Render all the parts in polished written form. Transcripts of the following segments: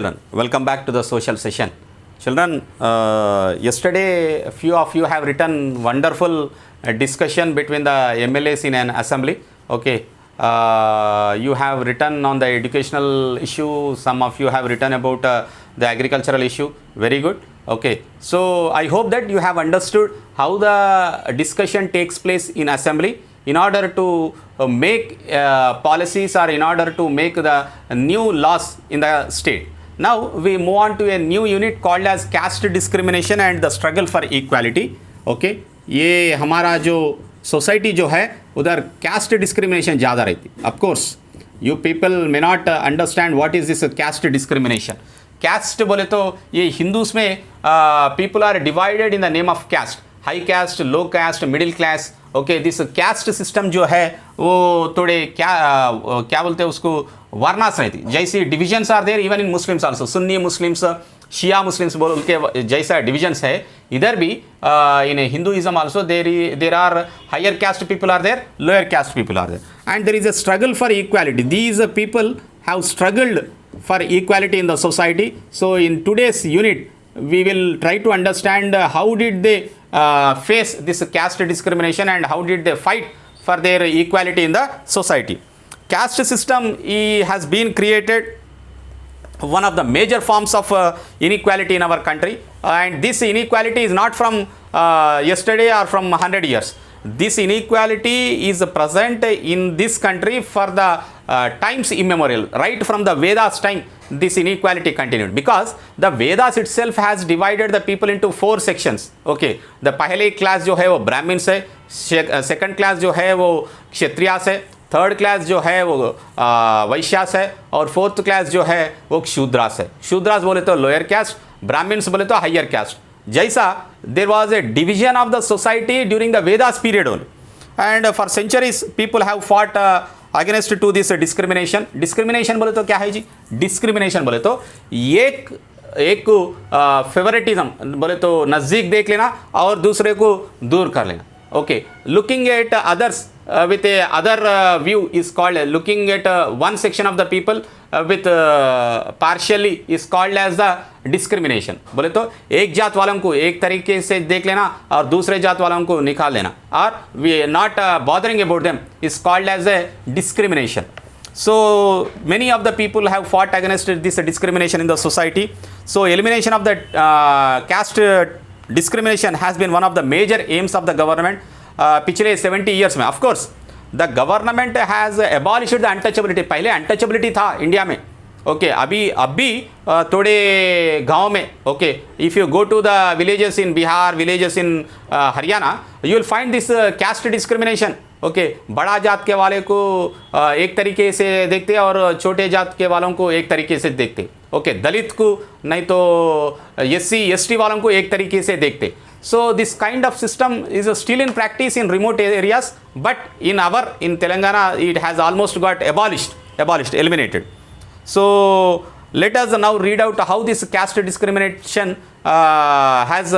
Children, welcome back to the social session. Children, yesterday a few of you have written wonderful discussion between the MLAs in an assembly. Okay, you have written on the educational issue. Some of you have written about the agricultural issue. Very good. Okay, so I hope that you have understood how the discussion takes place in assembly in order to make policies or in order to make the new laws in the state. Now we move on to a new unit called as caste discrimination and the struggle for equality. Okay, ये हमारा जो society जो है उधर caste discrimination ज़्यादा रहती. Of course, you people may not understand what is this caste discrimination. Caste बोले तो ये हिंदूस में people are divided in the name of caste. High caste, low caste, middle class. Okay this caste system जो है वो थोड़े क्या बोलते हैं उसको वर्नास रहती जैसे divisions are there even in Muslims also Sunni Muslims Shia Muslims बोल के जैसा डिविजन्स है इधर भी in Hinduism also there are higher caste people are there, lower caste people are there, and there is a struggle for equality. These people have struggled for equality in the society. So in today's unit we will try to understand how did they face this caste discrimination and how did they fight for their equality in the society. Caste system has been created one of the major forms of inequality in our country, and this inequality is not from yesterday or from 100 years. This inequality is present in this country for the times immemorial. Right from the Vedas time this inequality continued because the Vedas itself has divided the people into 4 sections. Okay, the पहले class जो है वो Brahmins है, second class जो है वो क्षत्रियास है, third class जो है वो वैश्यास है और फोर्थ क्लास जो है वो शूद्रास है. शूद्रास बोले तो लोअर कास्ट, ब्राह्मण्स बोले तो हायर कास्ट. जैसा there was a division of the society during the Vedas period only, and for centuries people have fought against to this discrimination. Discrimination बोले तो क्या है जी? डिस्क्रिमिनेशन बोले तो एक फेवरेटिज्म बोले तो नज़दीक देख लेना और दूसरे को दूर कर लेना. Okay, looking at others with a other view is called looking at one section of the people with partially is called as the discrimination. बोले तो एक जात वालों को एक तरीके से देख लेना और दूसरे जात वालों को निकाल लेना और we are not bothering about them is called as a discrimination. So many of the people have fought against this discrimination in the society. So elimination of the caste discrimination has been one of the major aims of the government पिछले 70 years में. Of course, the government has abolished the untouchability. पहले untouchability था India में. Okay अब भी थोड़े गांव में okay if you go to the villages in Bihar, villages in Haryana, you will find this caste discrimination. Okay बड़ा जात के वाले को एक तरीके से देखते और छोटे जात के वालों को एक तरीके से देखते. ओके दलित को नहीं तो SC/ST वालों को एक तरीके से देखते. So this kind of system is still in practice in remote areas, but in Telangana it has almost got abolished, eliminated. So let us now read out how this caste discrimination has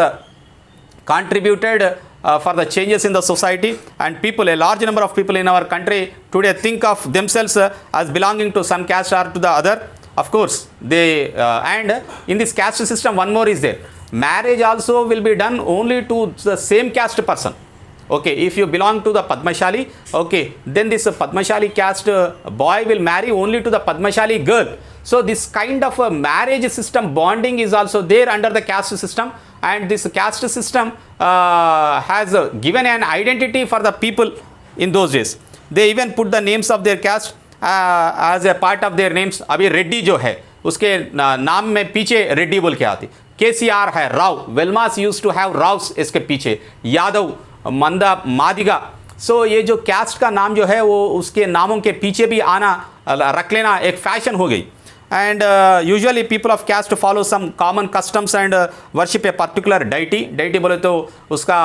contributed for the changes in the society, and people, a large number of people in our country today think of themselves as belonging to some caste or to the other. Of course, they and in this caste system one more is there. Marriage also will be done only to the same caste person. Okay, if you belong to the Padmashali, okay, then this Padmashali caste boy will marry only to the Padmashali girl. So this kind of a marriage system bonding is also there under the caste system, and this caste system has given an identity for the people in those days. They even put the names of their caste as a part of their names. अभी रेड्डी जो है उसके नाम में पीछे रेड्डी बोल के आती. KCR है राव, वेलमास यूज्ड टू हैव राव्स इसके पीछे, यादव, मंदा, मादिगा. सो ये जो कैस्ट का नाम जो है वो उसके नामों के पीछे भी आना रख लेना एक फैशन हो गई. And usually people of caste follow some common customs and worship a particular deity बोले तो उसका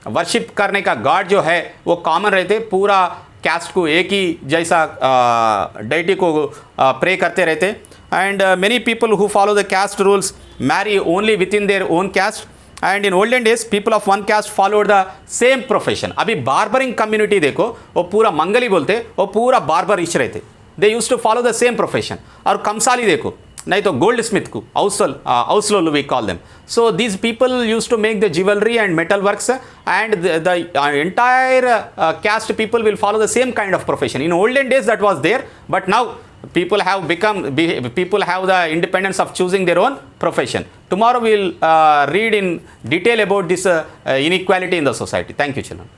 वर्शिप करने का गॉड जो है वो कॉमन रहते. पूरा कैस्ट को एक ही जैसा डाइटी को प्रे करते रहते. And many people who follow the caste rules marry only within their own caste, and in olden days people of one caste followed the same profession. अभी बार्बरिंग कम्युनिटी देखो वो पूरा मंगली बोलते वो पूरा बार्बर इच रहते. They used to follow the same profession. और कमसाली देखो नहीं तो गोल्ड स्मिथ को हाउसलोल we call them. So these people used to make the jewelry and metal works, and the entire caste people will follow the same kind of profession. In olden days that was there, but now people have people have the independence of choosing their own profession. Tomorrow we will read in detail about this inequality in the society. Thank you, children.